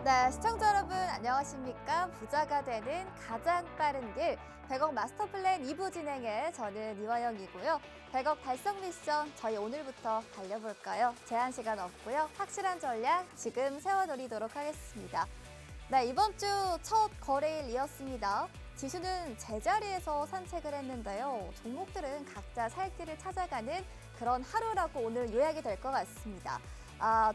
네, 시청자 여러분 안녕하십니까? 부자가 되는 가장 빠른 길 100억 마스터 플랜 2부 진행의 저는 이화영이고요. 100억 달성 미션 저희 오늘부터 달려볼까요? 제한 시간 없고요. 확실한 전략 지금 세워드리도록 하겠습니다. 네, 이번 주 첫 거래일이었습니다. 지수는 제자리에서 산책을 했는데요. 종목들은 각자 살 길을 찾아가는 그런 하루라고 오늘 요약이 될 것 같습니다.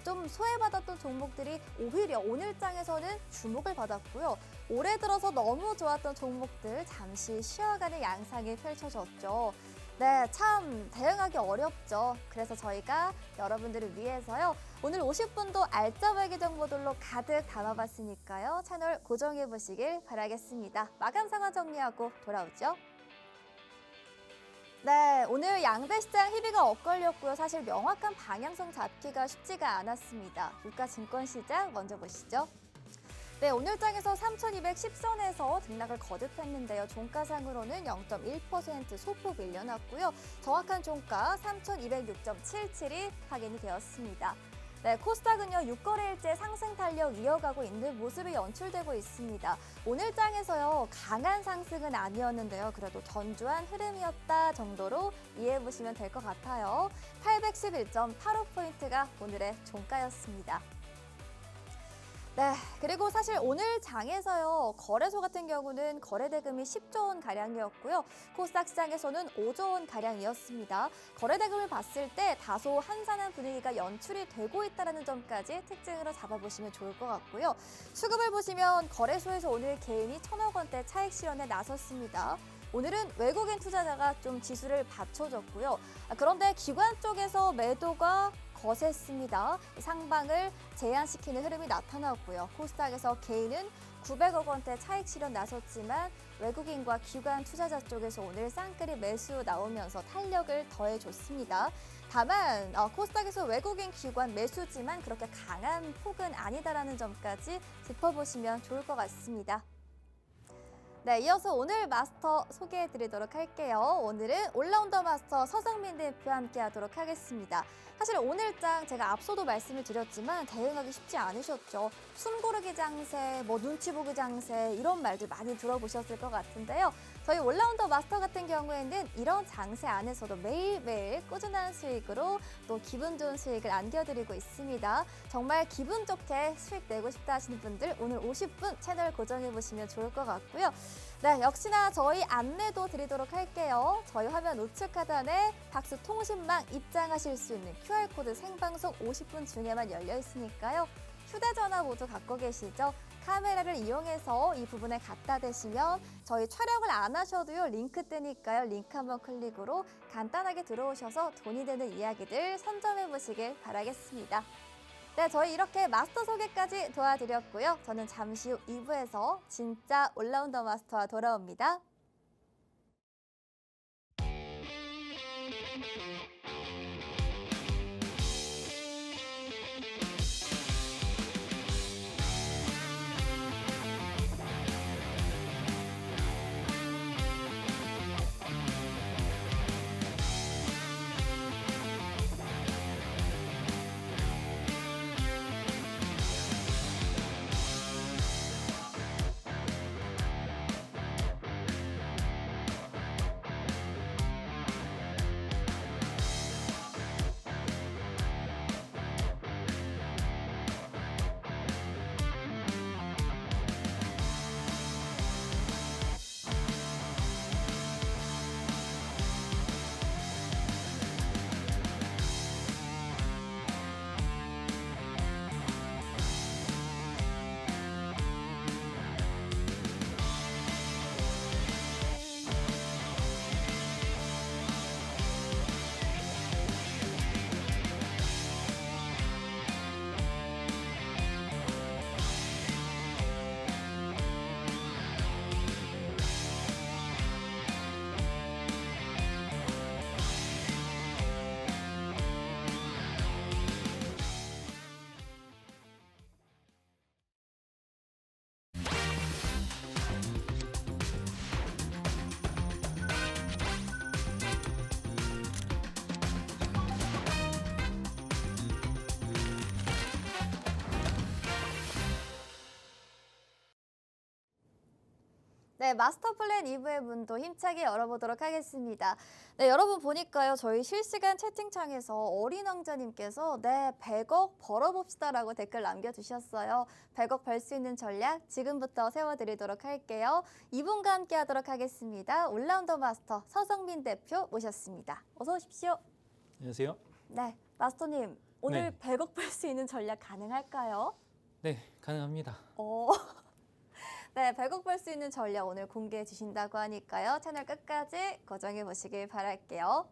좀 소외받았던 종목들이 오히려 오늘장에서는 주목을 받았고요. 올해 들어서 너무 좋았던 종목들 잠시 쉬어가는 양상이 펼쳐졌죠. 네, 참 대응하기 어렵죠. 그래서 저희가 여러분들을 위해서요. 오늘 50분도 알짜배기 정보들로 가득 담아봤으니까요. 채널 고정해보시길 바라겠습니다. 마감 상황 정리하고 돌아오죠. 네, 오늘 양대 시장 희비가 엇갈렸고요. 사실 명확한 방향성 잡기가 쉽지가 않았습니다. 유가 증권 시장 먼저 보시죠. 네, 오늘장에서 3,210선에서 등락을 거듭했는데요. 종가상으로는 0.1% 소폭 밀려났고요. 정확한 종가 3,206.77이 확인이 되었습니다. 네, 코스닥은요, 6거래일째 상승 탄력 이어가고 있는 모습이 연출되고 있습니다. 오늘장에서요, 강한 상승은 아니었는데요. 그래도 견조한 흐름이었다 정도로 이해해보시면 될 것 같아요. 811.85포인트가 오늘의 종가였습니다. 네, 그리고 사실 오늘 장에서요, 거래소 같은 경우는 거래대금이 10조 원 가량이었고요. 코스닥 시장에서는 5조 원 가량이었습니다. 거래대금을 봤을 때 다소 한산한 분위기가 연출이 되고 있다는 점까지 특징으로 잡아보시면 좋을 것 같고요. 수급을 보시면 거래소에서 오늘 개인이 1,000억 원대 차익 실현에 나섰습니다. 오늘은 외국인 투자자가 좀 지수를 받쳐줬고요. 그런데 기관 쪽에서 매도가 거셌습니다. 상방을 제한시키는 흐름이 나타났고요. 코스닥에서 개인은 900억 원대 차익 실현 나섰지만 외국인과 기관 투자자 쪽에서 오늘 쌍끌이 매수 나오면서 탄력을 더해줬습니다. 다만 코스닥에서 외국인 기관 매수지만 그렇게 강한 폭은 아니다라는 점까지 짚어보시면 좋을 것 같습니다. 네, 이어서 오늘 마스터 소개해드리도록 할게요. 오늘은 올라운더 마스터 서정민 대표와 함께하도록 하겠습니다. 사실 오늘장 제가 앞서도 말씀을 드렸지만 대응하기 쉽지 않으셨죠. 숨고르기 장세, 눈치 보기 장세 이런 말들 많이 들어보셨을 것 같은데요. 저희 올라운더 마스터 같은 경우에는 이런 장세 안에서도 매일매일 꾸준한 수익으로 또 기분 좋은 수익을 안겨드리고 있습니다. 정말 기분 좋게 수익 내고 싶다 하시는 분들 오늘 50분 채널 고정해보시면 좋을 것 같고요. 네, 역시나 저희 안내도 드리도록 할게요. 저희 화면 우측 하단에 박스 통신망 입장하실 수 있는 QR코드 생방송 50분 중에만 열려 있으니까요. 휴대전화 모두 갖고 계시죠? 카메라를 이용해서 이 부분에 갖다 대시면 저희 촬영을 안 하셔도요. 링크 뜨니까요. 링크 한번 클릭으로 간단하게 들어오셔서 돈이 되는 이야기들 선점해 보시길 바라겠습니다. 네, 저희 이렇게 마스터 소개까지 도와드렸고요. 저는 잠시 후 2부에서 진짜 올라운더 마스터와 돌아옵니다. 네, 마스터 플랜 2부의 문도 힘차게 열어보도록 하겠습니다. 네, 여러분 보니까요. 저희 실시간 채팅창에서 어린 왕자님께서 네, 100억 벌어봅시다라고 댓글 남겨주셨어요. 100억 벌 수 있는 전략 지금부터 세워드리도록 할게요. 2분과 함께 하도록 하겠습니다. 올라운더 마스터 서성민 대표 모셨습니다. 어서 오십시오. 안녕하세요. 네, 마스터님. 오늘 네. 100억 벌 수 있는 전략 가능할까요? 네, 가능합니다. 네, 100억 벌 수 있는 전략 오늘 공개해 주신다고 하니까요. 채널 끝까지 고정해 보시길 바랄게요.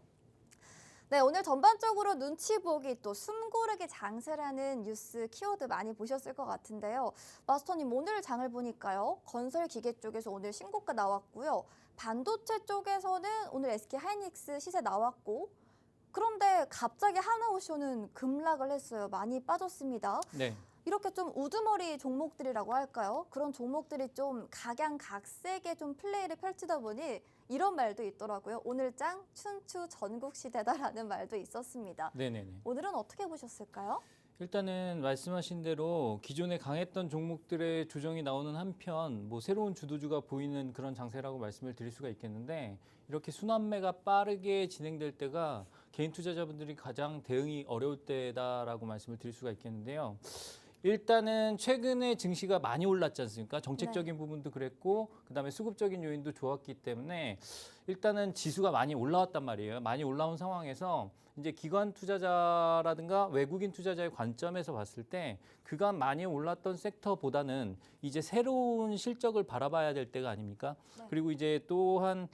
네, 오늘 전반적으로 눈치 보기 또 숨고르기 장세라는 뉴스 키워드 많이 보셨을 것 같은데요. 마스터님 오늘 장을 보니까요. 건설 기계 쪽에서 오늘 신고가 나왔고요. 반도체 쪽에서는 오늘 SK 하이닉스 시세 나왔고 그런데 갑자기 하나오션은 급락을 했어요. 많이 빠졌습니다. 네. 이렇게 좀 우두머리 종목들이라고 할까요? 그런 종목들이 좀 각양각색의 좀 플레이를 펼치다 보니 이런 말도 있더라고요. 오늘 장 춘추 전국시대다라는 말도 있었습니다. 네네네. 오늘은 어떻게 보셨을까요? 일단은 말씀하신 대로 기존에 강했던 종목들의 조정이 나오는 한편 새로운 주도주가 보이는 그런 장세라고 말씀을 드릴 수가 있겠는데 이렇게 순환매가 빠르게 진행될 때가 개인 투자자분들이 가장 대응이 어려울 때다라고 말씀을 드릴 수가 있겠는데요. 일단은 최근에 증시가 많이 올랐지 않습니까? 정책적인 부분도 그랬고 그다음에 수급적인 요인도 좋았기 때문에 일단은 지수가 많이 올라왔단 말이에요. 많이 올라온 상황에서 이제 기관 투자자라든가 외국인 투자자의 관점에서 봤을 때 그간 많이 올랐던 섹터보다는 이제 새로운 실적을 바라봐야 될 때가 아닙니까? 네. 그리고 이제 또한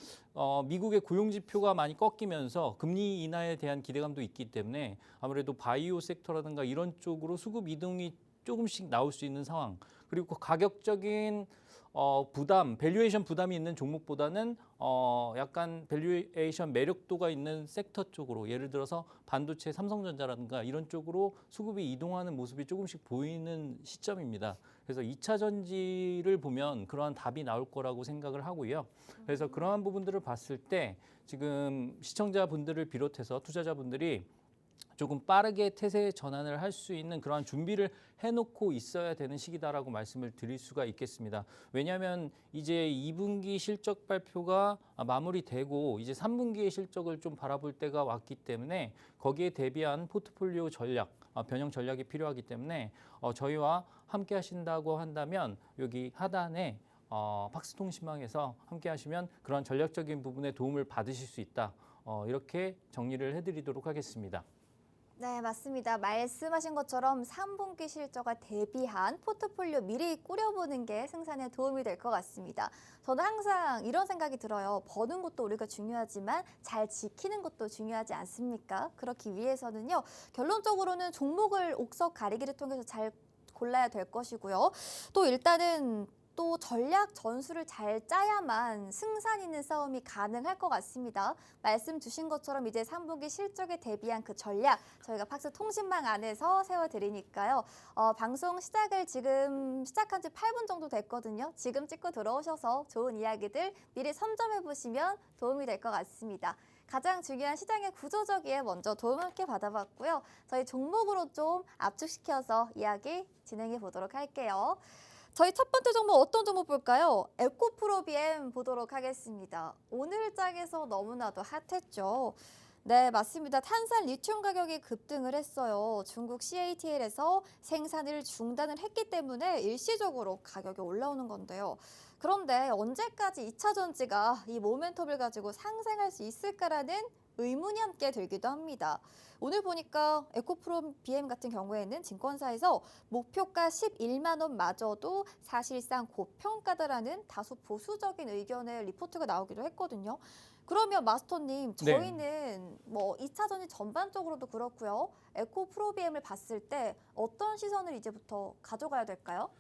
미국의 고용 지표가 많이 꺾이면서 금리 인하에 대한 기대감도 있기 때문에 아무래도 바이오 섹터라든가 이런 쪽으로 수급 이동이 조금씩 나올 수 있는 상황. 그리고 가격적인 부담, 밸류에이션 부담이 있는 종목보다는 약간 밸류에이션 매력도가 있는 섹터 쪽으로 예를 들어서 반도체 삼성전자라든가 이런 쪽으로 수급이 이동하는 모습이 조금씩 보이는 시점입니다. 그래서 2차 전지를 보면 그러한 답이 나올 거라고 생각을 하고요. 그래서 그러한 부분들을 봤을 때 지금 시청자분들을 비롯해서 투자자분들이 조금 빠르게 태세 전환을 할 수 있는 그러한 준비를 해놓고 있어야 되는 시기다라고 말씀을 드릴 수가 있겠습니다. 왜냐하면 이제 2분기 실적 발표가 마무리되고 이제 3분기의 실적을 좀 바라볼 때가 왔기 때문에 거기에 대비한 포트폴리오 전략, 변형 전략이 필요하기 때문에 저희와 함께 하신다고 한다면 여기 하단에 팍스통신망에서 함께 하시면 그런 전략적인 부분에 도움을 받으실 수 있다. 이렇게 정리를 해드리도록 하겠습니다. 네, 맞습니다. 말씀하신 것처럼 3분기 실적과 대비한 포트폴리오 미리 꾸려보는 게 생산에 도움이 될 것 같습니다. 저는 항상 이런 생각이 들어요. 버는 것도 우리가 중요하지만 잘 지키는 것도 중요하지 않습니까? 그렇기 위해서는요. 결론적으로는 종목을 옥석 가리기를 통해서 잘 골라야 될 것이고요. 또 일단은 또 전략 전술을 잘 짜야만 승산 있는 싸움이 가능할 것 같습니다. 말씀 주신 것처럼 이제 3분기 실적에 대비한 그 전략 저희가 팍스 통신망 안에서 세워드리니까요. 방송 시작을 지금 시작한 지 8분 정도 됐거든요. 지금 찍고 들어오셔서 좋은 이야기들 미리 선점해 보시면 도움이 될 것 같습니다. 가장 중요한 시장의 구조적이에 먼저 도움 함께 받아봤고요. 저희 종목으로 좀 압축시켜서 이야기 진행해 보도록 할게요. 저희 첫 번째 종목 어떤 종목 볼까요? 에코프로비엠 보도록 하겠습니다. 오늘 장에서 너무나도 핫했죠. 네, 맞습니다. 탄산 리튬 가격이 급등을 했어요. 중국 CATL에서 생산을 중단을 했기 때문에 일시적으로 가격이 올라오는 건데요. 그런데 언제까지 2차 전지가 이 모멘텀을 가지고 상승할 수 있을까라는 의문이 함께 들기도 합니다. 오늘 보니까 에코프로 BM 같은 경우에는 증권사에서 목표가 11만 원마저도 사실상 고평가다라는 다소 보수적인 의견의 리포트가 나오기도 했거든요. 그러면 마스터님, 저희는 뭐 2차 전지 전반적으로도 그렇고요. 에코프로 BM을 봤을 때 어떤 시선을 이제부터 가져가야 될까요?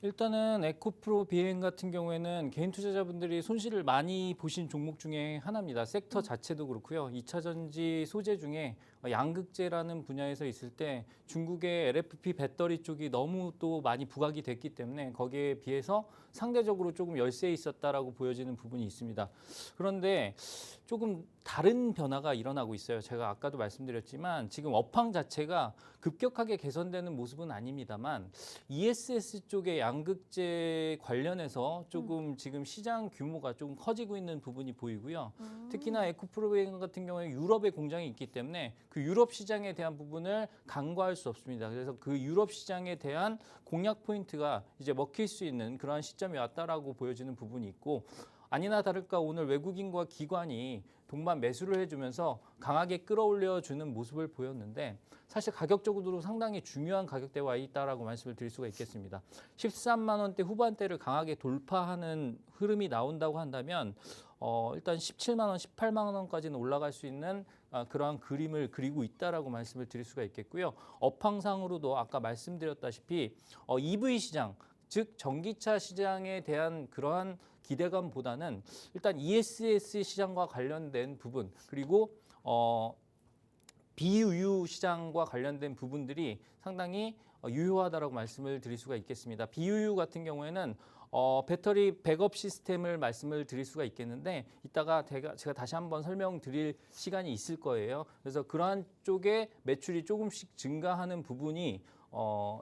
일단은 에코프로 비행 같은 경우에는 개인 투자자분들이 손실을 많이 보신 종목 중에 하나입니다. 섹터 자체도 그렇고요. 2차 전지 소재 중에 양극재라는 분야에서 있을 때 중국의 LFP 배터리 쪽이 너무 또 많이 부각이 됐기 때문에 거기에 비해서 상대적으로 조금 열세에 있었다라고 보여지는 부분이 있습니다. 그런데 조금 다른 변화가 일어나고 있어요. 제가 아까도 말씀드렸지만 지금 업황 자체가 급격하게 개선되는 모습은 아닙니다만 ESS 쪽의 양극재 관련해서 조금 지금 시장 규모가 조금 커지고 있는 부분이 보이고요. 특히나 에코프로비엔 같은 경우에 유럽에 공장이 있기 때문에 그 유럽 시장에 대한 부분을 간과할 수 없습니다. 그래서 그 유럽 시장에 대한 공략 포인트가 이제 먹힐 수 있는 그러한 시점이 왔다라고 보여지는 부분이 있고 아니나 다를까 오늘 외국인과 기관이 동반 매수를 해주면서 강하게 끌어올려주는 모습을 보였는데 사실 가격적으로 상당히 중요한 가격대에 와 있다라고 말씀을 드릴 수가 있겠습니다. 13만 원대 후반대를 강하게 돌파하는 흐름이 나온다고 한다면 일단 17만 원, 18만 원까지는 올라갈 수 있는 그러한 그림을 그리고 있다라고 말씀을 드릴 수가 있겠고요. 업황상으로도 아까 말씀드렸다시피 EV 시장, 즉 전기차 시장에 대한 그러한 기대감보다는 일단 ESS 시장과 관련된 부분 그리고 비유유 시장과 관련된 부분들이 상당히 유효하다라고 말씀을 드릴 수가 있겠습니다. 비유유 같은 경우에는 배터리 백업 시스템을 말씀을 드릴 수가 있겠는데 이따가 제가 다시 한번 설명드릴 시간이 있을 거예요. 그래서 그러한 쪽에 매출이 조금씩 증가하는 부분이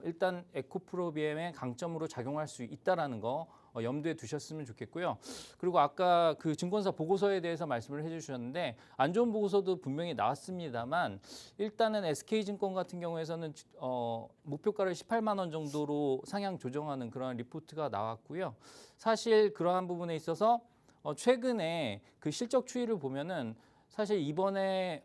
일단 에코프로비엠의 강점으로 작용할 수 있다라는 거 염두에 두셨으면 좋겠고요. 그리고 아까 그 증권사 보고서에 대해서 말씀을 해주셨는데 안 좋은 보고서도 분명히 나왔습니다만 일단은 SK증권 같은 경우에서는 목표가를 18만 원 정도로 상향 조정하는 그런 리포트가 나왔고요. 사실 그러한 부분에 있어서 최근에 그 실적 추이를 보면은 사실 이번에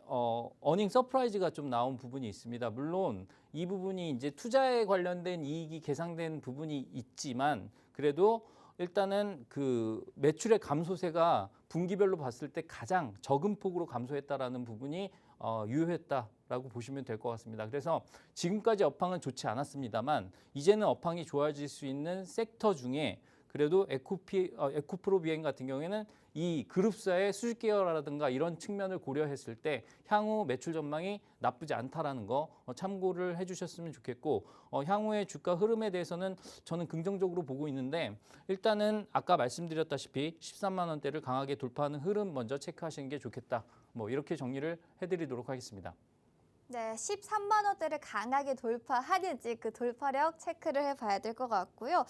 어닝 서프라이즈가 좀 나온 부분이 있습니다. 물론 이 부분이 이제 투자에 관련된 이익이 계상된 부분이 있지만 그래도 일단은 그 매출의 감소세가 분기별로 봤을 때 가장 적은 폭으로 감소했다라는 부분이 유효했다라고 보시면 될 것 같습니다. 그래서 지금까지 업황은 좋지 않았습니다만 이제는 업황이 좋아질 수 있는 섹터 중에 그래도 에코프로비엔 같은 경우에는 이 그룹사의 수직 계열화라든가 이런 측면을 고려했을 때 향후 매출 전망이 나쁘지 않다라는 거 참고를 해주셨으면 좋겠고 향후의 주가 흐름에 대해서는 저는 긍정적으로 보고 있는데 일단은 아까 말씀드렸다시피 13만 원대를 강하게 돌파하는 흐름 먼저 체크하시는 게 좋겠다. 뭐 이렇게 정리를 해드리도록 하겠습니다. 네, 13만 원대를 강하게 돌파하는지 그 돌파력 체크를 해봐야 될 것 같고요.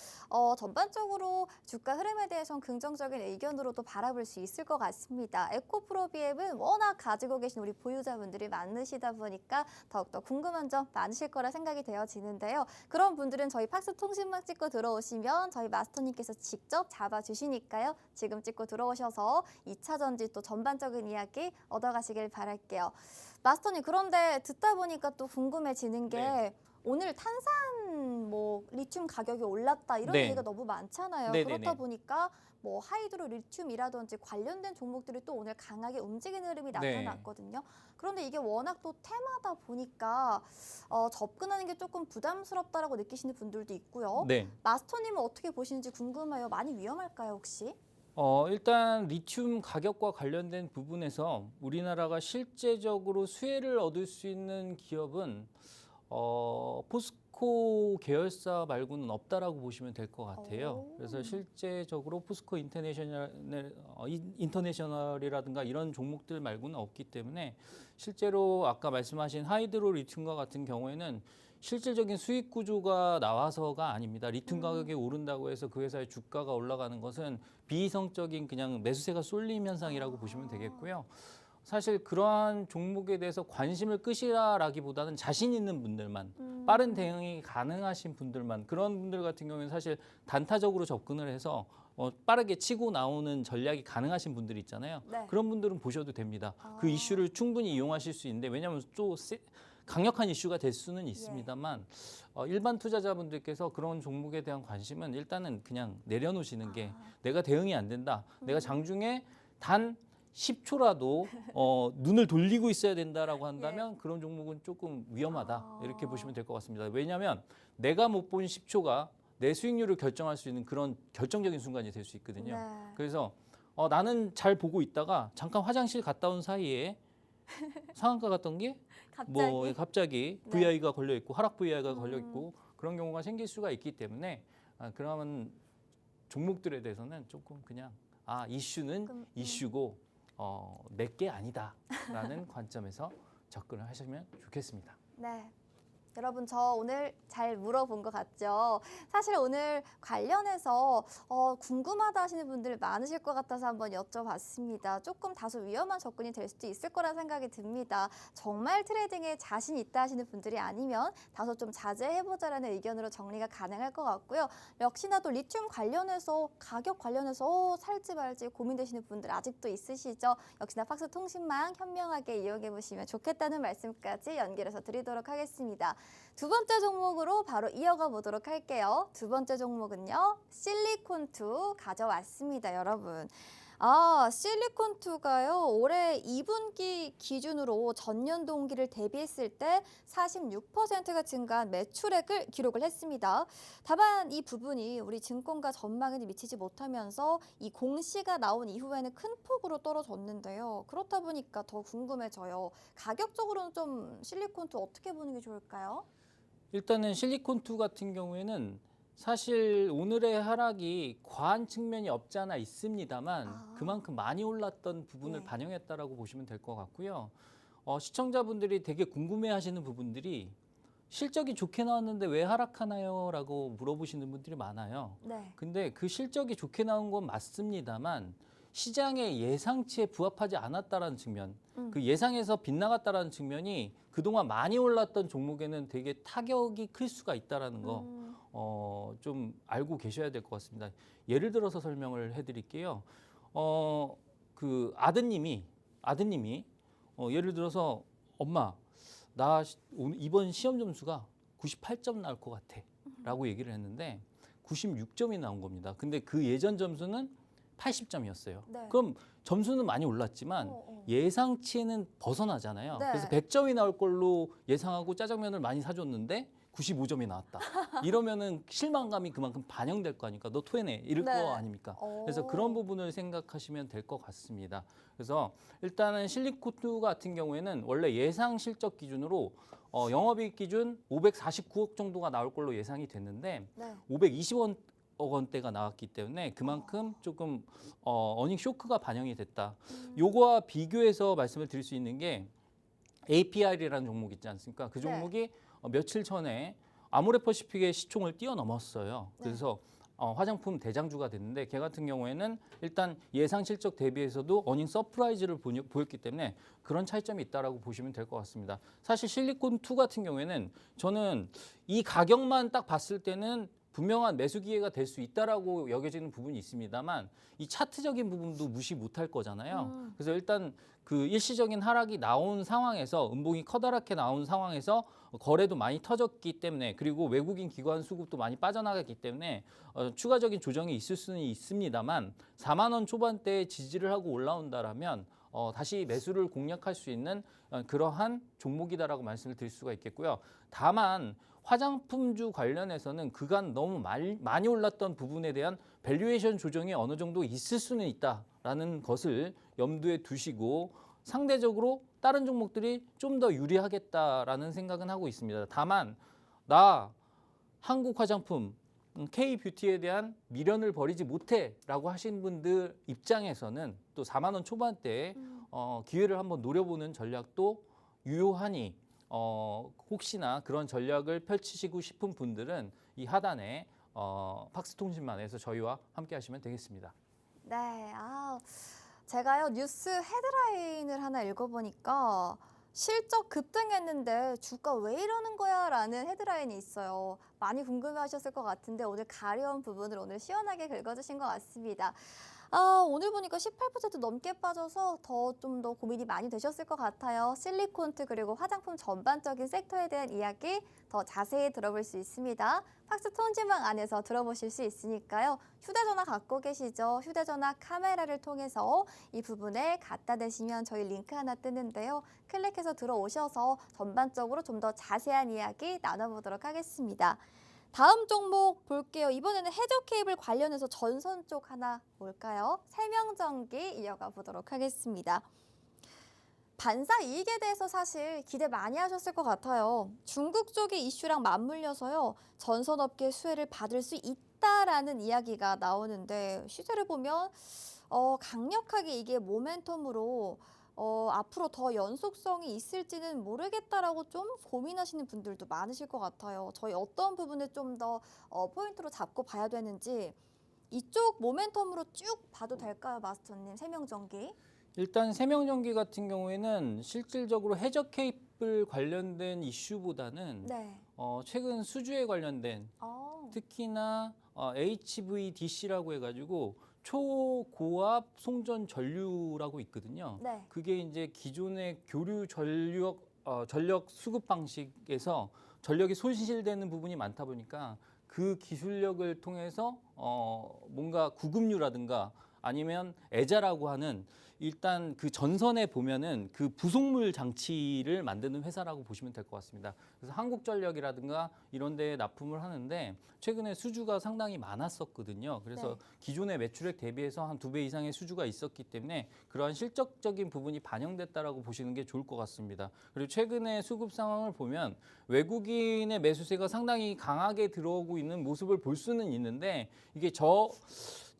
전반적으로 주가 흐름에 대해서는 긍정적인 의견으로도 바라볼 수 있을 것 같습니다. 에코프로비엠은 워낙 가지고 계신 우리 보유자분들이 많으시다 보니까 더욱더 궁금한 점 많으실 거라 생각이 되어지는데요. 그런 분들은 저희 팍스 통신망 찍고 들어오시면 저희 마스터님께서 직접 잡아주시니까요. 지금 찍고 들어오셔서 2차 전지 또 전반적인 이야기 얻어가시길 바랄게요. 마스터님, 그런데 듣다 보니까 또 궁금해지는 게 네. 오늘 탄산 리튬 가격이 올랐다 이런 네. 얘기가 너무 많잖아요. 네네네. 그렇다 보니까 하이드로 리튬이라든지 관련된 종목들이 또 오늘 강하게 움직이는 흐름이 네. 나타났거든요. 그런데 이게 워낙 또 테마다 보니까 접근하는 게 조금 부담스럽다라고 느끼시는 분들도 있고요. 네. 마스터님은 어떻게 보시는지 궁금해요. 많이 위험할까요, 혹시? 일단 리튬 가격과 관련된 부분에서 우리나라가 실제적으로 수혜를 얻을 수 있는 기업은 포스코 계열사 말고는 없다라고 보시면 될 것 같아요. 그래서 실제적으로 포스코 인터내셔널이라든가 이런 종목들 말고는 없기 때문에 실제로 아까 말씀하신 하이드로 리튬과 같은 경우에는 실질적인 수익 구조가 나와서가 아닙니다. 리튬 가격이 오른다고 해서 그 회사의 주가가 올라가는 것은 비이성적인 그냥 매수세가 쏠림 현상이라고 보시면 되겠고요. 사실 그러한 종목에 대해서 관심을 끄시라라기보다는 자신 있는 분들만 빠른 대응이 가능하신 분들만 그런 분들 같은 경우에는 사실 단타적으로 접근을 해서 빠르게 치고 나오는 전략이 가능하신 분들 있잖아요. 네. 그런 분들은 보셔도 됩니다. 그 이슈를 충분히 이용하실 수 있는데 왜냐하면 또 강력한 이슈가 될 수는 있습니다만 일반 투자자분들께서 그런 종목에 대한 관심은 일단은 그냥 내려놓으시는 게 내가 대응이 안 된다. 내가 장중에 단 10초라도 눈을 돌리고 있어야 된다라고 한다면 그런 종목은 조금 위험하다. 이렇게 보시면 될 것 같습니다. 왜냐하면 내가 못 본 10초가 내 수익률을 결정할 수 있는 그런 결정적인 순간이 될 수 있거든요. 네. 그래서 나는 잘 보고 있다가 잠깐 화장실 갔다 온 사이에 상한가 갔던 게 갑자기 네. VI가 걸려 있고 하락 VI가 걸려 있고 그런 경우가 생길 수가 있기 때문에 그러면 종목들에 대해서는 조금 그냥 이슈는 이슈고 내게 아니다라는 관점에서 접근을 하시면 좋겠습니다. 네. 여러분 저 오늘 잘 물어본 것 같죠? 사실 오늘 관련해서 궁금하다 하시는 분들 많으실 것 같아서 한번 여쭤봤습니다. 조금 다소 위험한 접근이 될 수도 있을 거라 생각이 듭니다. 정말 트레이딩에 자신 있다 하시는 분들이 아니면 다소 좀 자제해보자라는 의견으로 정리가 가능할 것 같고요. 역시나 또 리튬 관련해서 가격 관련해서 살지 말지 고민되시는 분들 아직도 있으시죠? 역시나 팍스통신망 현명하게 이용해보시면 좋겠다는 말씀까지 연결해서 드리도록 하겠습니다. 두 번째 종목으로 바로 이어가 보도록 할게요. 두 번째 종목은요. 실리콘2 가져왔습니다, 여러분. 실리콘2가요. 올해 2분기 기준으로 전년 동기를 대비했을 때 46%가 증가한 매출액을 기록을 했습니다. 다만 이 부분이 우리 증권가 전망에 미치지 못하면서 이 공시가 나온 이후에는 큰 폭으로 떨어졌는데요. 그렇다 보니까 더 궁금해져요. 가격적으로는 좀 실리콘2 어떻게 보는 게 좋을까요? 일단은 실리콘2 같은 경우에는 사실 오늘의 하락이 과한 측면이 없지 않아 있습니다만 그만큼 많이 올랐던 부분을 네. 반영했다라고 보시면 될 것 같고요. 시청자분들이 되게 궁금해하시는 부분들이 실적이 좋게 나왔는데 왜 하락하나요? 라고 물어보시는 분들이 많아요. 네. 근데 그 실적이 좋게 나온 건 맞습니다만 시장의 예상치에 부합하지 않았다라는 측면, 그 예상에서 빗나갔다라는 측면이 그동안 많이 올랐던 종목에는 되게 타격이 클 수가 있다라는 거 좀 알고 계셔야 될 것 같습니다. 예를 들어서 설명을 해드릴게요. 그 아드님이 예를 들어서 엄마 나 이번 시험 점수가 98점 나올 것 같아 라고 얘기를 했는데 96점이 나온 겁니다. 근데 그 예전 점수는 80점이었어요. 네. 그럼 점수는 많이 올랐지만 예상치에는 벗어나잖아요. 네. 그래서 100점이 나올 걸로 예상하고 짜장면을 많이 사줬는데 95점이 나왔다. 이러면은 실망감이 그만큼 반영될 거니까 너 토해내 이럴 네. 거 아닙니까? 그래서 그런 부분을 생각하시면 될 것 같습니다. 그래서 일단은 실리콘2 같은 경우에는 원래 예상 실적 기준으로 영업이익 기준 549억 정도가 나올 걸로 예상이 됐는데 네. 520억 원대가 나왔기 때문에 그만큼 조금 어닝 쇼크가 반영이 됐다. 요거와 비교해서 말씀을 드릴 수 있는 게 APR이라는 종목 있지 않습니까? 그 종목이 며칠 전에 아모레퍼시픽의 시총을 뛰어넘었어요. 그래서 화장품 대장주가 됐는데 걔 같은 경우에는 일단 예상 실적 대비해서도 어닝 서프라이즈를 보였기 때문에 그런 차이점이 있다라고 보시면 될 것 같습니다. 사실 실리콘2 같은 경우에는 저는 이 가격만 딱 봤을 때는 분명한 매수 기회가 될 수 있다라고 여겨지는 부분이 있습니다만 이 차트적인 부분도 무시 못할 거잖아요. 그래서 일단 그 일시적인 하락이 나온 상황에서 음봉이 커다랗게 나온 상황에서 거래도 많이 터졌기 때문에 그리고 외국인 기관 수급도 많이 빠져나갔기 때문에 추가적인 조정이 있을 수는 있습니다만 4만 원 초반대에 지지를 하고 올라온다라면 다시 매수를 공략할 수 있는 그러한 종목이다라고 말씀을 드릴 수가 있겠고요. 다만 화장품주 관련해서는 그간 너무 많이 올랐던 부분에 대한 밸류에이션 조정이 어느 정도 있을 수는 있다라는 것을 염두에 두시고 상대적으로 다른 종목들이 좀 더 유리하겠다라는 생각은 하고 있습니다. 다만 나 한국 화장품 K뷰티에 대한 미련을 버리지 못해라고 하신 분들 입장에서는 또 4만 원 초반대에 기회를 한번 노려보는 전략도 유효하니 혹시나 그런 전략을 펼치시고 싶은 분들은 이 하단에 팍스통신만에서 저희와 함께 하시면 되겠습니다. 네, 제가요 뉴스 헤드라인을 하나 읽어보니까 실적 급등했는데 주가 왜 이러는 거야? 라는 헤드라인이 있어요. 많이 궁금해하셨을 것 같은데 오늘 가려운 부분을 오늘 시원하게 긁어주신 것 같습니다. 오늘 보니까 18% 넘게 빠져서 좀 더 고민이 많이 되셨을 것 같아요. 실리콘트 그리고 화장품 전반적인 섹터에 대한 이야기 더 자세히 들어볼 수 있습니다. 팍스통신망 안에서 들어보실 수 있으니까요. 휴대전화 갖고 계시죠? 휴대전화 카메라를 통해서 이 부분에 갖다 대시면 저희 링크 하나 뜨는데요. 클릭해서 들어오셔서 전반적으로 좀 더 자세한 이야기 나눠보도록 하겠습니다. 다음 종목 볼게요. 이번에는 해저 케이블 관련해서 전선 쪽 하나 볼까요? 세명전기 이어가 보도록 하겠습니다. 반사 이익에 대해서 사실 기대 많이 하셨을 것 같아요. 중국 쪽의 이슈랑 맞물려서요. 전선업계 수혜를 받을 수 있다라는 이야기가 나오는데 시세를 보면 강력하게 이게 모멘텀으로 앞으로 더 연속성이 있을지는 모르겠다라고 좀 고민하시는 분들도 많으실 것 같아요. 저희 어떤 부분을 좀 더 포인트로 잡고 봐야 되는지 이쪽 모멘텀으로 쭉 봐도 될까요, 마스터님? 세명전기. 일단 세명전기 같은 경우에는 실질적으로 해저 케이블 관련된 이슈보다는 네. 최근 수주에 관련된 어, 특히나 HVDC라고 해가지고 초고압 송전 전류라고 있거든요. 네. 그게 이제 기존의 교류 전력 수급 방식에서 전력이 손실되는 부분이 많다 보니까 그 기술력을 통해서 뭔가 구급류라든가 아니면 애자라고 하는 일단 그 전선에 보면은 그 부속물 장치를 만드는 회사라고 보시면 될 것 같습니다. 그래서 한국전력이라든가 이런 데에 납품을 하는데 최근에 수주가 상당히 많았었거든요. 그래서 네. 기존의 매출액 대비해서 한 2배 이상의 수주가 있었기 때문에 그러한 실적적인 부분이 반영됐다라고 보시는 게 좋을 것 같습니다. 그리고 최근에 수급 상황을 보면 외국인의 매수세가 상당히 강하게 들어오고 있는 모습을 볼 수는 있는데 이게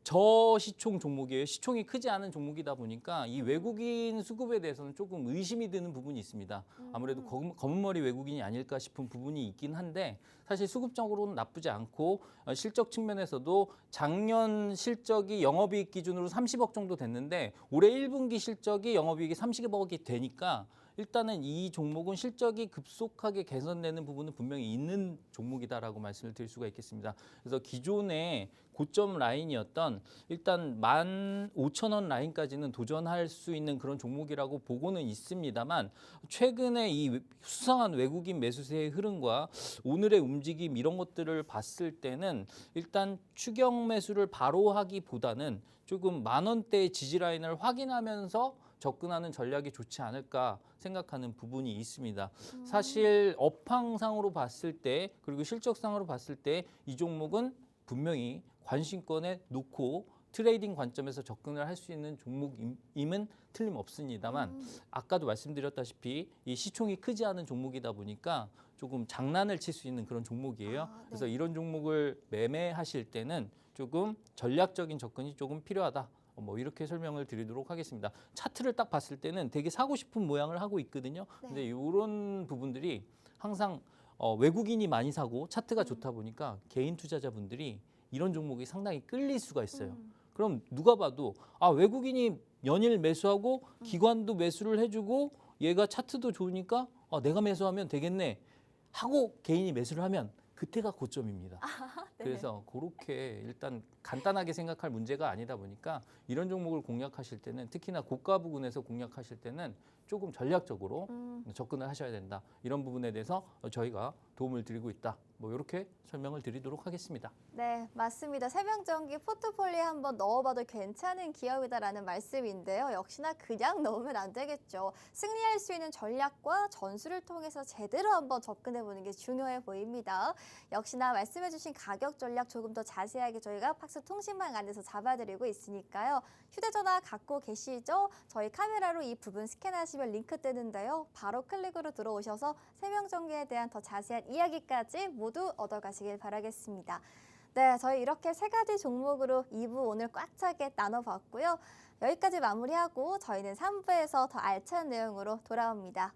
저시총 종목이에요. 시총이 크지 않은 종목이다 보니까 이 외국인 수급에 대해서는 조금 의심이 드는 부분이 있습니다. 아무래도 검은 머리 외국인이 아닐까 싶은 부분이 있긴 한데 사실 수급적으로는 나쁘지 않고 실적 측면에서도 작년 실적이 영업이익 기준으로 30억 정도 됐는데 올해 1분기 실적이 영업이익이 30억이 되니까 일단은 이 종목은 실적이 급속하게 개선되는 부분은 분명히 있는 종목이다라고 말씀을 드릴 수가 있겠습니다. 그래서 기존의 고점 라인이었던 일단 15,000원 라인까지는 도전할 수 있는 그런 종목이라고 보고는 있습니다만 최근에 이 수상한 외국인 매수세의 흐름과 오늘의 움직임 이런 것들을 봤을 때는 일단 추격 매수를 바로 하기보다는 조금 10,000원대의 지지 라인을 확인하면서 접근하는 전략이 좋지 않을까 생각하는 부분이 있습니다. 사실 업황상으로 봤을 때 그리고 실적상으로 봤을 때 이 종목은 분명히 관심권에 놓고 트레이딩 관점에서 접근을 할 수 있는 종목임은 틀림없습니다만 아까도 말씀드렸다시피 이 시총이 크지 않은 종목이다 보니까 조금 장난을 칠 수 있는 그런 종목이에요. 아, 네. 그래서 이런 종목을 매매하실 때는 조금 전략적인 접근이 조금 필요하다. 뭐 이렇게 설명을 드리도록 하겠습니다. 차트를 딱 봤을 때는 되게 사고 싶은 모양을 하고 있거든요. 네. 근데 이런 부분들이 항상 외국인이 많이 사고 차트가 좋다 보니까 개인 투자자분들이 이런 종목이 상당히 끌릴 수가 있어요. 그럼 누가 봐도 외국인이 연일 매수하고 기관도 매수를 해주고 얘가 차트도 좋으니까 내가 매수하면 되겠네 하고 개인이 매수를 하면 그때가 고점입니다. 네. 그래서 그렇게 일단 간단하게 생각할 문제가 아니다 보니까 이런 종목을 공략하실 때는 특히나 고가 부근에서 공략하실 때는 조금 전략적으로 접근을 하셔야 된다. 이런 부분에 대해서 저희가 도움을 드리고 있다. 뭐 이렇게 설명을 드리도록 하겠습니다. 네, 맞습니다. 세명전기 포트폴리오에 한번 넣어봐도 괜찮은 기업이다라는 말씀인데요. 역시나 그냥 넣으면 안 되겠죠. 승리할 수 있는 전략과 전술을 통해서 제대로 한번 접근해보는 게 중요해 보입니다. 역시나 말씀해주신 가격 전략 조금 더 자세하게 저희가 팍스 통신망 안에서 잡아드리고 있으니까요. 휴대전화 갖고 계시죠? 저희 카메라로 이 부분 스캔하시면 링크 뜨는데요. 바로 클릭으로 들어오셔서 세명전기에 대한 더 자세한 이야기까지 모두 얻어가시길 바라겠습니다. 네, 저희 이렇게 세 가지 종목으로 2부 오늘 꽉 차게 나눠봤고요. 여기까지 마무리하고 저희는 3부에서 더 알찬 내용으로 돌아옵니다.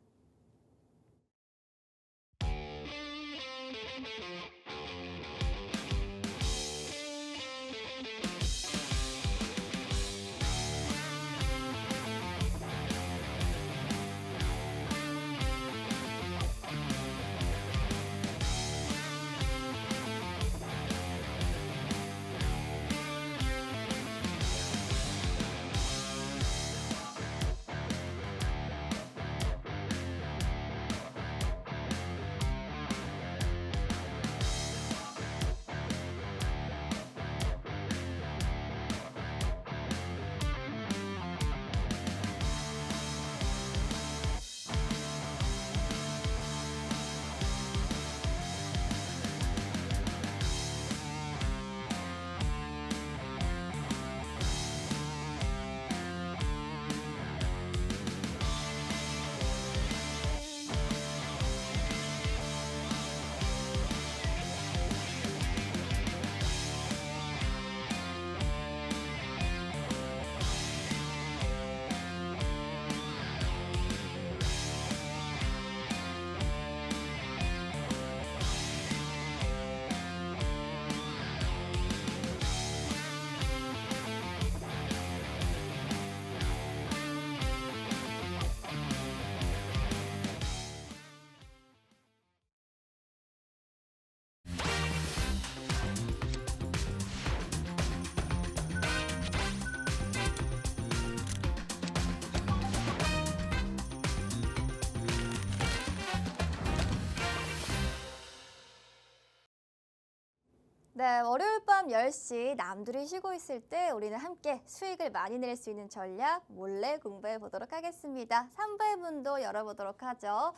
네, 월요일 밤 10시 남들이 쉬고 있을 때 우리는 함께 수익을 많이 낼 수 있는 전략 몰래 공부해 보도록 하겠습니다. 3부의 문도 열어보도록 하죠.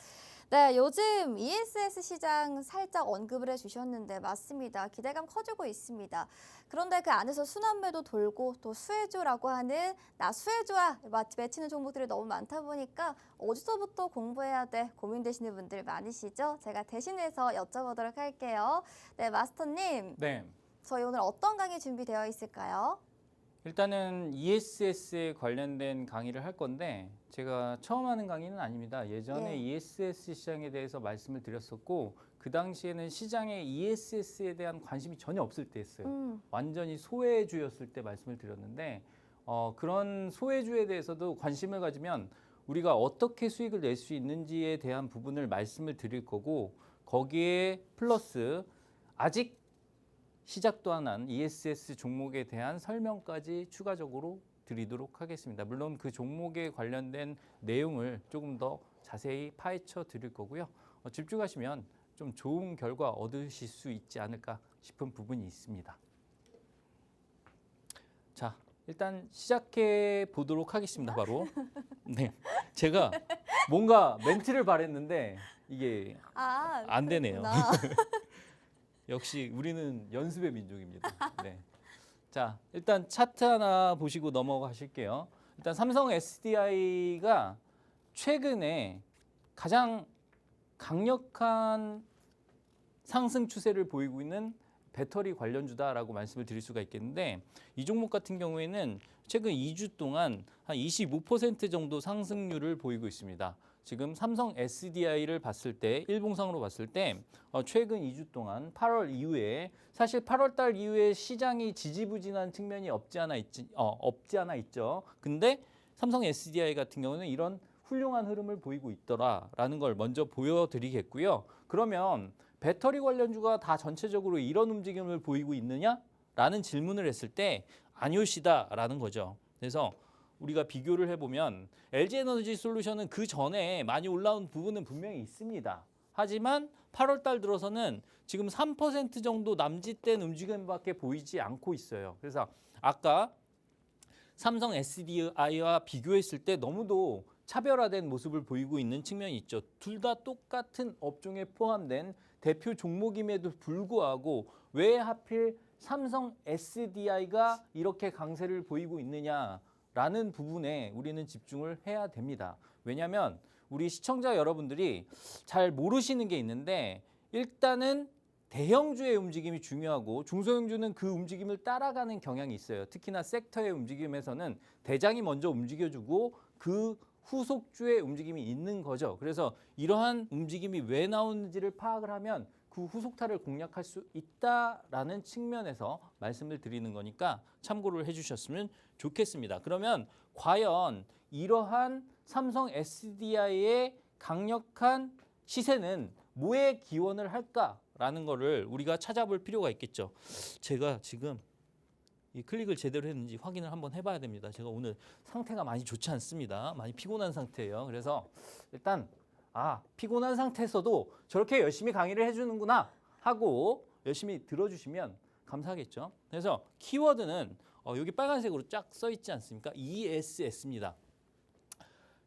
네, 요즘 ESS 시장 살짝 언급을 해주셨는데 맞습니다. 기대감 커지고 있습니다. 그런데 그 안에서 순환매도 돌고 또 수혜주라고 하는 나 수혜주와 맺히는 종목들이 너무 많다 보니까 어디서부터 공부해야 돼 고민되시는 분들 많으시죠? 제가 대신해서 여쭤보도록 할게요. 네, 마스터님. 네. 저희 오늘 어떤 강의 준비되어 있을까요? 일단은 ESS에 관련된 강의를 할 건데 제가 처음 하는 강의는 아닙니다. 예전에 예. ESS 시장에 대해서 말씀을 드렸었고 그 당시에는 시장에 ESS에 대한 관심이 전혀 없을 때 했어요. 완전히 소외주였을 때 말씀을 드렸는데 그런 소외주에 대해서도 관심을 가지면 우리가 어떻게 수익을 낼 수 있는지에 대한 부분을 말씀을 드릴 거고 거기에 플러스 아직 시작도 안 한 ESS 종목에 대한 설명까지 추가적으로 드리도록 하겠습니다. 물론 그 종목에 관련된 내용을 조금 더 자세히 파헤쳐 드릴 거고요. 집중하시면 좀 좋은 결과 얻으실 수 있지 않을까 싶은 부분이 있습니다. 자, 일단 시작해 보도록 하겠습니다. 바로. 네, 제가 뭔가 멘트를 바랬는데 이게 안 되네요. 역시 우리는 연습의 민족입니다. 네. 자, 일단 차트 하나 보시고 넘어가실게요. 일단 삼성 SDI가 최근에 가장 강력한 상승 추세를 보이고 있는 배터리 관련주다라고 말씀을 드릴 수가 있겠는데 이 종목 같은 경우에는 최근 2주 동안 한 25% 정도 상승률을 보이고 있습니다. 지금 삼성 SDI를 봤을 때 일봉상으로 봤을 때 최근 2주 동안 8월 이후에 사실 8월 달 이후에 시장이 지지부진한 측면이 없지 않아 있죠. 근데 삼성 SDI 같은 경우는 이런 훌륭한 흐름을 보이고 있더라라는 걸 먼저 보여드리겠고요. 그러면 배터리 관련주가 다 전체적으로 이런 움직임을 보이고 있느냐라는 질문을 했을 때 아니오시다라는 거죠. 그래서 우리가 비교를 해보면 LG에너지솔루션은 그 전에 많이 올라온 부분은 분명히 있습니다. 하지만 8월 달 들어서는 지금 3% 정도 남짓된 움직임밖에 보이지 않고 있어요. 그래서 아까 삼성 SDI와 비교했을 때 너무도 차별화된 모습을 보이고 있는 측면이 있죠. 둘 다 똑같은 업종에 포함된 대표 종목임에도 불구하고 왜 하필 삼성 SDI가 이렇게 강세를 보이고 있느냐라는 부분에 우리는 집중을 해야 됩니다. 왜냐하면 우리 시청자 여러분들이 잘 모르시는 게 있는데 일단은 대형주의 움직임이 중요하고 중소형주는 그 움직임을 따라가는 경향이 있어요. 특히나 섹터의 움직임에서는 대장이 먼저 움직여주고 그 후속주의 움직임이 있는 거죠. 그래서 이러한 움직임이 왜 나오는지를 파악을 하면 그 후속타를 공략할 수 있다라는 측면에서 말씀을 드리는 거니까 참고를 해주셨으면 좋겠습니다. 그러면 과연 이러한 삼성 SDI의 강력한 시세는 뭐에 기원을 할까라는 거를 우리가 찾아볼 필요가 있겠죠. 제가 지금 이 클릭을 제대로 했는지 확인을 한번 해봐야 됩니다. 제가 오늘 상태가 많이 좋지 않습니다. 많이 피곤한 상태예요. 그래서 일단 피곤한 상태에서도 저렇게 열심히 강의를 해주는구나 하고 열심히 들어주시면 감사하겠죠. 그래서 키워드는 여기 빨간색으로 쫙 써 있지 않습니까? ESS입니다.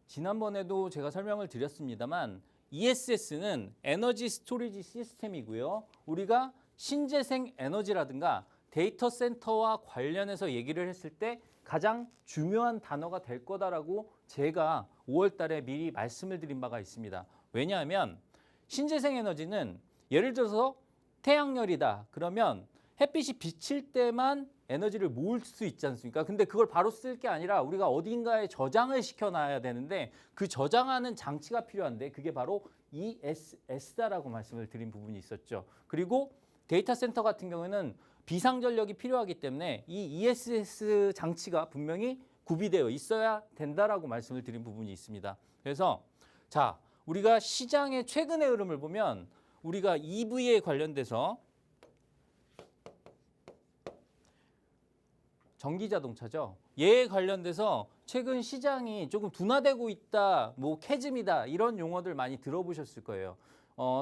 지난번에도 제가 설명을 드렸습니다만 ESS는 에너지 스토리지 시스템이고요. 우리가 신재생 에너지라든가 데이터 센터와 관련해서 얘기를 했을 때 가장 중요한 단어가 될 거다라고 제가 5월 달에 미리 말씀을 드린 바가 있습니다. 왜냐하면 신재생 에너지는 예를 들어서 태양열이다. 그러면 햇빛이 비칠 때만 에너지를 모을 수 있지 않습니까? 근데 그걸 바로 쓸 게 아니라 우리가 어딘가에 저장을 시켜놔야 되는데 그 저장하는 장치가 필요한데 그게 바로 ESS다라고 말씀을 드린 부분이 있었죠. 그리고 데이터 센터 같은 경우에는 비상전력이 필요하기 때문에 이 ESS 장치가 분명히 구비되어 있어야 된다라고 말씀을 드린 부분이 있습니다. 그래서 자, 우리가 시장의 최근의 흐름을 보면 우리가 EV에 관련돼서 전기자동차죠. 얘에 관련돼서 최근 시장이 조금 둔화되고 있다, 뭐 캐즘이다 이런 용어들 많이 들어보셨을 거예요.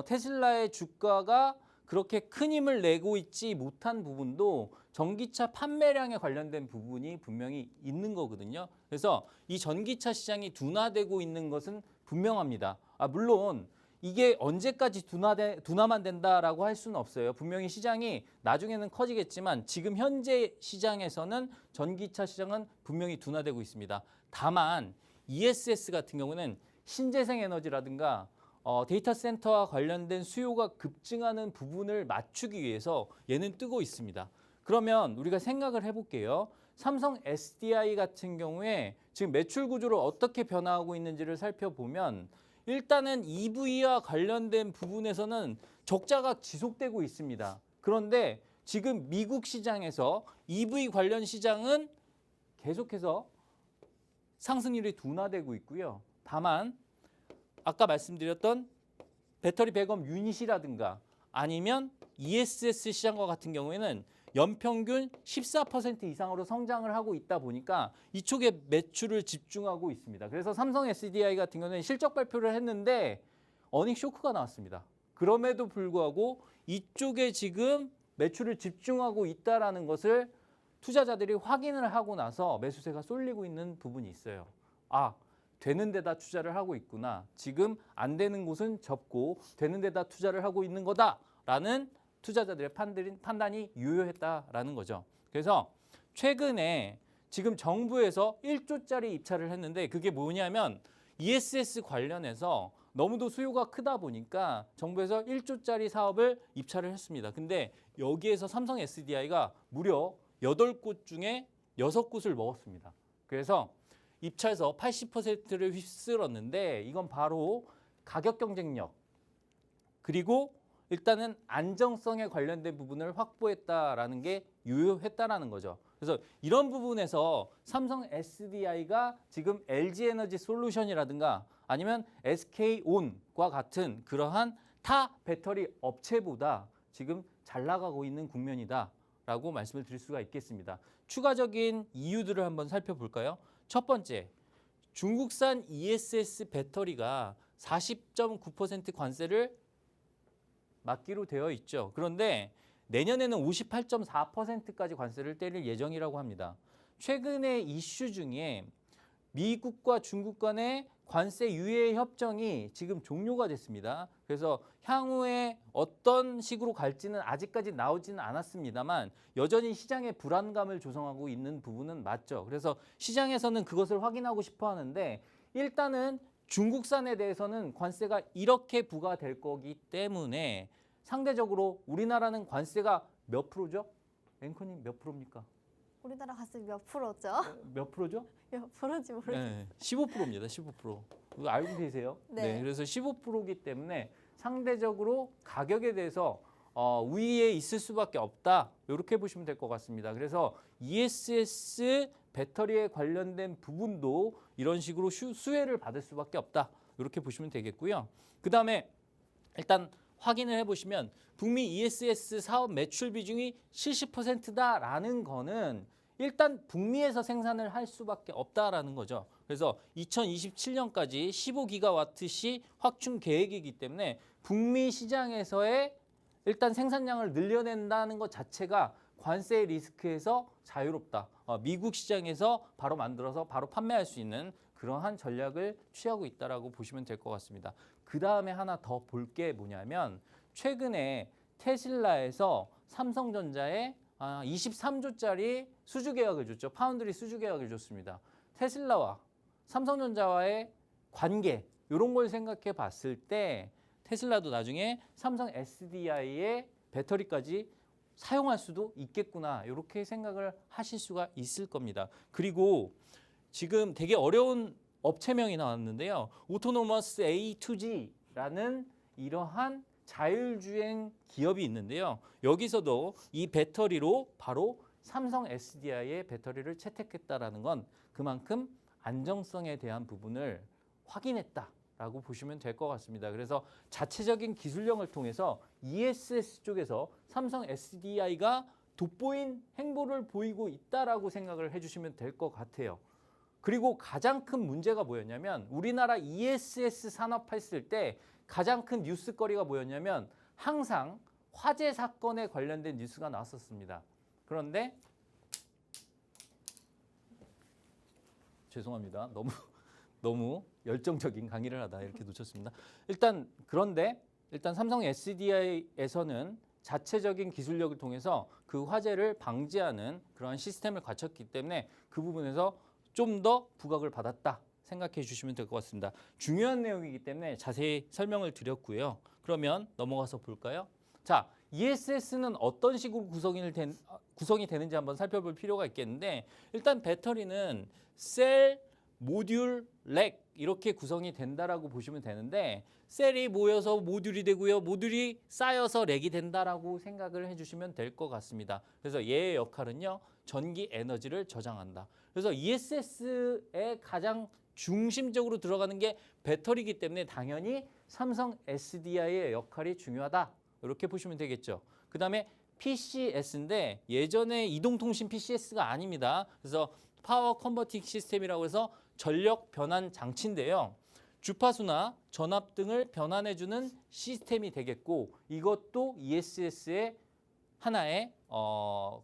테슬라의 주가가 그렇게 큰 힘을 내고 있지 못한 부분도 전기차 판매량에 관련된 부분이 분명히 있는 거거든요. 그래서 이 전기차 시장이 둔화되고 있는 것은 분명합니다. 물론 이게 언제까지 둔화만 된다라고 할 수는 없어요. 분명히 시장이 나중에는 커지겠지만 지금 현재 시장에서는 전기차 시장은 분명히 둔화되고 있습니다. 다만 ESS 같은 경우는 신재생 에너지라든가 데이터 센터와 관련된 수요가 급증하는 부분을 맞추기 위해서 얘는 뜨고 있습니다. 그러면 우리가 생각을 해볼게요. 삼성 SDI 같은 경우에 지금 매출 구조를 어떻게 변화하고 있는지를 살펴보면 일단은 EV와 관련된 부분에서는 적자가 지속되고 있습니다. 그런데 지금 미국 시장에서 EV 관련 시장은 계속해서 상승률이 둔화되고 있고요. 다만 아까 말씀드렸던 배터리 백업 유닛이라든가 아니면 ESS 시장과 같은 경우에는 연평균 14% 이상으로 성장을 하고 있다 보니까 이쪽에 매출을 집중하고 있습니다. 그래서 삼성 SDI 같은 경우는 실적 발표를 했는데 어닝 쇼크가 나왔습니다. 그럼에도 불구하고 이쪽에 지금 매출을 집중하고 있다는 것을 투자자들이 확인을 하고 나서 매수세가 쏠리고 있는 부분이 있어요. 되는 데다 투자를 하고 있구나. 지금 안 되는 곳은 접고 되는 데다 투자를 하고 있는 거다라는 투자자들의 판단이 유효했다라는 거죠. 그래서 최근에 지금 정부에서 1조짜리 입찰을 했는데 그게 뭐냐면 ESS 관련해서 너무도 수요가 크다 보니까 정부에서 1조짜리 사업을 입찰을 했습니다. 근데 여기에서 삼성 SDI가 무려 8곳 중에 6곳을 먹었습니다. 그래서 입찰서 80%를 휩쓸었는데 이건 바로 가격 경쟁력 그리고 일단은 안정성에 관련된 부분을 확보했다라는 게 유효했다라는 거죠. 그래서 이런 부분에서 삼성 SDI가 지금 LG에너지 솔루션이라든가 아니면 SK온과 같은 그러한 타 배터리 업체보다 지금 잘 나가고 있는 국면이다라고 말씀을 드릴 수가 있겠습니다. 추가적인 이유들을 한번 살펴볼까요? 첫 번째, 중국산 ESS 배터리가 40.9% 관세를 맞기로 되어 있죠. 그런데 내년에는 58.4%까지 관세를 때릴 예정이라고 합니다. 최근에 이슈 중에 미국과 중국 간의 관세 유예 협정이 지금 종료가 됐습니다. 그래서 향후에 어떤 식으로 갈지는 아직까지 나오지는 않았습니다만 여전히 시장에 불안감을 조성하고 있는 부분은 맞죠. 그래서 시장에서는 그것을 확인하고 싶어 하는데 일단은 중국산에 대해서는 관세가 이렇게 부과될 거기 때문에 상대적으로 우리나라는 관세가 몇 프로죠? 앵커님 몇 프로입니까? 우리나라 관세 몇 프로죠? 몇 프로죠? 몇 프로인지 모르겠어요. 네, 15%입니다. 15%. 이거 알고 계세요? 네. 그래서 15%이기 때문에 상대적으로 가격에 대해서 위에 있을 수밖에 없다. 이렇게 보시면 될 것 같습니다. 그래서 ESS 배터리에 관련된 부분도 이런 식으로 수혜를 받을 수밖에 없다. 이렇게 보시면 되겠고요. 그다음에 일단 확인을 해보시면 북미 ESS 사업 매출 비중이 70%다라는 거는 일단 북미에서 생산을 할 수밖에 없다라는 거죠. 그래서 2027년까지 15기가와트시 확충 계획이기 때문에 북미 시장에서의 일단 생산량을 늘려낸다는 것 자체가 관세 리스크에서 자유롭다. 미국 시장에서 바로 만들어서 바로 판매할 수 있는 그러한 전략을 취하고 있다라고 보시면 될 것 같습니다. 그 다음에 하나 더 볼 게 뭐냐면 최근에 테슬라에서 삼성전자에 23조짜리 수주 계약을 줬죠. 파운드리 수주 계약을 줬습니다. 테슬라와 삼성전자와의 관계 이런 걸 생각해 봤을 때 테슬라도 나중에 삼성 SDI의 배터리까지 사용할 수도 있겠구나 이렇게 생각을 하실 수가 있을 겁니다. 그리고 지금 되게 어려운 업체명이 나왔는데요. 오토노머스 A2G라는 이러한 자율주행 기업이 있는데요. 여기서도 이 배터리로 바로 삼성 SDI의 배터리를 채택했다라는 건 그만큼 안정성에 대한 부분을 확인했다라고 보시면 될 것 같습니다. 그래서 자체적인 기술력을 통해서 ESS 쪽에서 삼성 SDI가 돋보인 행보를 보이고 있다라고 생각을 해주시면 될 것 같아요. 그리고 가장 큰 문제가 뭐였냐면 우리나라 ESS 산업했을 때 가장 큰 뉴스거리가 뭐였냐면 항상 화재 사건에 관련된 뉴스가 나왔었습니다. 그런데 죄송합니다. 너무 열정적인 강의를 하다 이렇게 놓쳤습니다. 그런데 삼성 SDI에서는 자체적인 기술력을 통해서 그 화재를 방지하는 그러한 시스템을 갖췄기 때문에 그 부분에서 좀 더 부각을 받았다 생각해 주시면 될 것 같습니다. 중요한 내용이기 때문에 자세히 설명을 드렸고요. 그러면 넘어가서 볼까요? 자, ESS는 어떤 식으로 구성이 되는지 한번 살펴볼 필요가 있겠는데, 일단 배터리는 셀, 모듈, 렉 이렇게 구성이 된다라고 보시면 되는데, 셀이 모여서 모듈이 되고요. 모듈이 쌓여서 렉이 된다라고 생각을 해주시면 될 것 같습니다. 그래서 얘의 역할은요, 전기 에너지를 저장한다. 그래서 ESS의 가장 중심적으로 들어가는 게 배터리이기 때문에 당연히 삼성 SDI의 역할이 중요하다. 이렇게 보시면 되겠죠. 그 다음에 PCS인데 예전에 이동통신 PCS가 아닙니다. 그래서 파워 컨버팅 시스템이라고 해서 전력 변환 장치인데요. 주파수나 전압 등을 변환해주는 시스템이 되겠고, 이것도 ESS의 하나의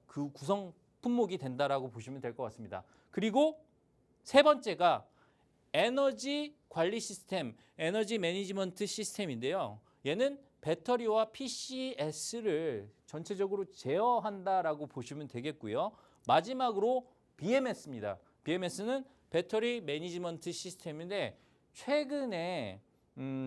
그 구성 품목이 된다라고 보시면 될 것 같습니다. 그리고 세 번째가 에너지 관리 시스템, 에너지 매니지먼트 시스템인데요. 얘는 배터리와 PCS를 전체적으로 제어한다라고 보시면 되겠고요. 마지막으로 BMS입니다. BMS는 배터리 매니지먼트 시스템인데 최근에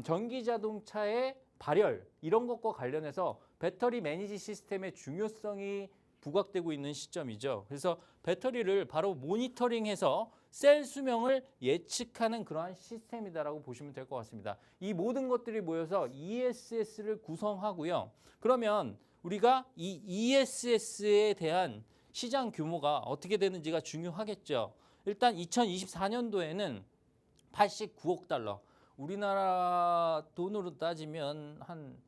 전기 자동차의 발열 이런 것과 관련해서 배터리 매니지 시스템의 중요성이 부각되고 있는 시점이죠. 그래서 배터리를 바로 모니터링해서 셀 수명을 예측하는 그러한 시스템이다라고 보시면 될 것 같습니다. 이 모든 것들이 모여서 ESS를 구성하고요. 그러면 우리가 이 ESS에 대한 시장 규모가 어떻게 되는지가 중요하겠죠. 일단 2024년도에는 89억 달러, 우리나라 돈으로 따지면 한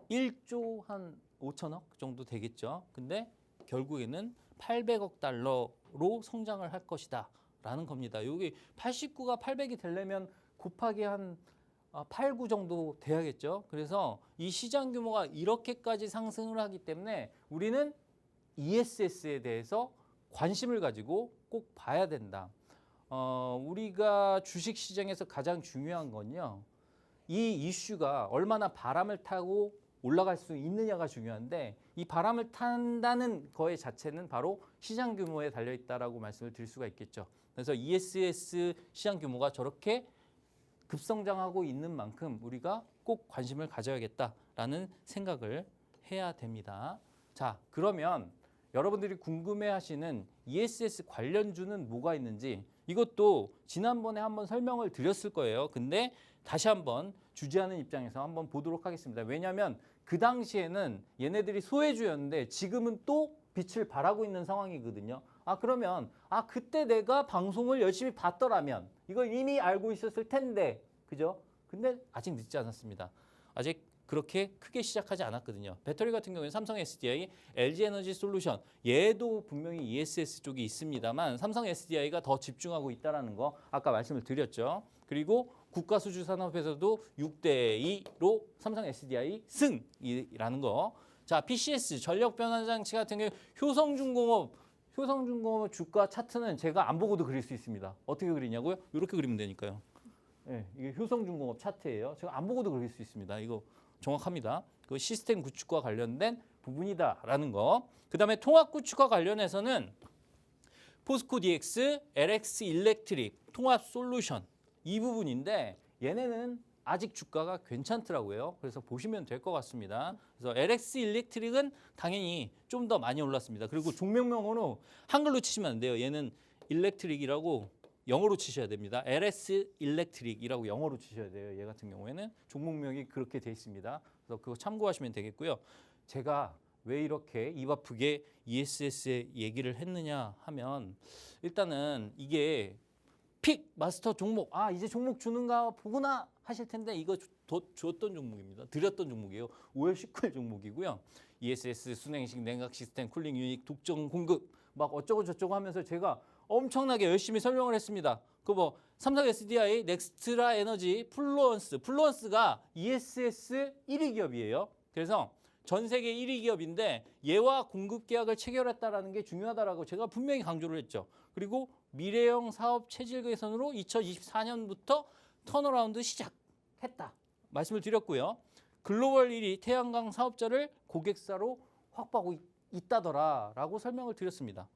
1조 한 5천억 정도 되겠죠. 근데 결국에는 800억 달러로 성장을 할 것이다 라는 겁니다. 여기 89가 800이 되려면 곱하기 한 8, 9 정도 돼야겠죠. 그래서 이 시장 규모가 이렇게까지 상승을 하기 때문에 우리는 ESS에 대해서 관심을 가지고 꼭 봐야 된다. 우리가 주식시장에서 가장 중요한 건요, 이 이슈가 얼마나 바람을 타고 올라갈 수 있느냐가 중요한데, 이 바람을 탄다는 거의 자체는 바로 시장 규모에 달려있다라고 말씀을 드릴 수가 있겠죠. 그래서 ESS 시장 규모가 저렇게 급성장하고 있는 만큼 우리가 꼭 관심을 가져야겠다라는 생각을 해야 됩니다. 자, 그러면 여러분들이 궁금해하시는 ESS 관련주는 뭐가 있는지 이것도 지난번에 한번 설명을 드렸을 거예요. 근데 다시 한번 주재하는 입장에서 한번 보도록 하겠습니다. 왜냐하면 그 당시에는 얘네들이 소외주였는데 지금은 또 빛을 발하고 있는 상황이거든요. 그러면 그때 내가 방송을 열심히 봤더라면 이걸 이미 알고 있었을 텐데, 그죠? 근데 아직 늦지 않았습니다. 아직 그렇게 크게 시작하지 않았거든요. 배터리 같은 경우에는 삼성 SDI, LG 에너지 솔루션, 얘도 분명히 ESS 쪽이 있습니다만 삼성 SDI가 더 집중하고 있다는 거 아까 말씀을 드렸죠. 그리고 국가수주산업에서도 6대2로 삼성 SDI 승이라는 거. 자, PCS 전력 변환 장치 같은 경우 효성중공업 주가 차트는 제가 안 보고도 그릴 수 있습니다. 어떻게 그리냐고요? 이렇게 그리면 되니까요. 네, 이게 효성중공업 차트예요. 제가 안 보고도 그릴 수 있습니다. 이거 정확합니다. 그 시스템 구축과 관련된 부분이다라는 거. 그다음에 통합 구축과 관련해서는 포스코 DX, LX 일렉트릭 통합 솔루션 이 부분인데 얘네는 아직 주가가 괜찮더라고요. 그래서 보시면 될 것 같습니다. 그래서 LX 일렉트릭은 당연히 좀 더 많이 올랐습니다. 그리고 종목명으로 한글로 치시면 안 돼요. 얘는 일렉트릭이라고 영어로 치셔야 됩니다. LS 일렉트릭이라고 영어로 치셔야 돼요. 얘 같은 경우에는 종목명이 그렇게 돼 있습니다. 그래서 그거 참고하시면 되겠고요. 제가 왜 이렇게 입 아프게 ESS에 얘기를 했느냐 하면, 일단은 이게 픽 마스터 종목, 이제 종목 주는가 보구나 하실 텐데 이거 줬던 종목입니다. 드렸던 종목이에요. 5월 19일 종목이고요. ESS 순행식 냉각 시스템 쿨링 유닛 독점 공급 막 어쩌고 저쩌고 하면서 제가 엄청나게 열심히 설명을 했습니다. 그 뭐 삼성 SDI, 넥스트라 에너지, 플루언스가 ESS 1위 기업이에요. 그래서 전 세계 1위 기업인데 얘와 공급 계약을 체결했다라는 게 중요하다라고 제가 분명히 강조를 했죠. 그리고 미래형 사업 체질 개선으로 2024년부터 턴어라운드 시작했다 말씀을 드렸고요. 글로벌 1위 태양광 사업자를 고객사로 확보하고 있다더라라고 설명을 드렸습니다.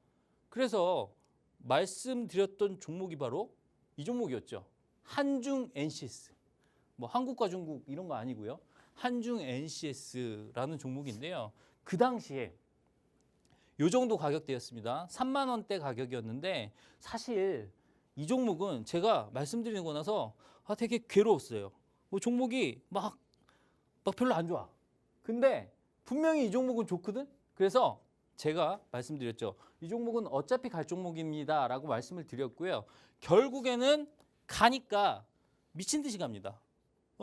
그래서 말씀드렸던 종목이 바로 이 종목이었죠. 한중 NCS. 뭐 한국과 중국 이런 거 아니고요. 한중 NCS라는 종목인데요. 그 당시에 요 정도 가격대였습니다. 3만 원대 가격이었는데 사실 이 종목은 제가 말씀드리고 나서 되게 괴로웠어요. 뭐 종목이 막 별로 안 좋아. 근데 분명히 이 종목은 좋거든. 그래서 제가 말씀드렸죠. 이 종목은 어차피 갈 종목입니다라고 말씀을 드렸고요. 결국에는 가니까 미친 듯이 갑니다.